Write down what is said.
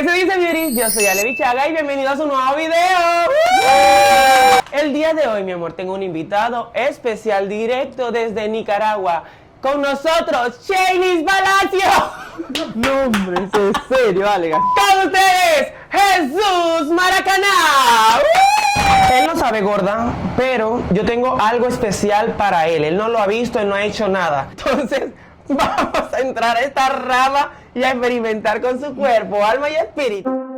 ¿Qué se dice, beauties? Yo soy Ale Bichaga y bienvenidos a un nuevo video. El día de hoy, mi amor, tengo un invitado especial directo desde Nicaragua. Con nosotros, Shainis Palacio. No, hombre, en serio, Ale. Con ustedes, Jesús Maracaná. Él no sabe, gorda, pero yo tengo algo especial para él. Él no lo ha visto, él no ha hecho nada. Entonces, vamos a entrar a esta rama y a experimentar con su cuerpo, alma y espíritu.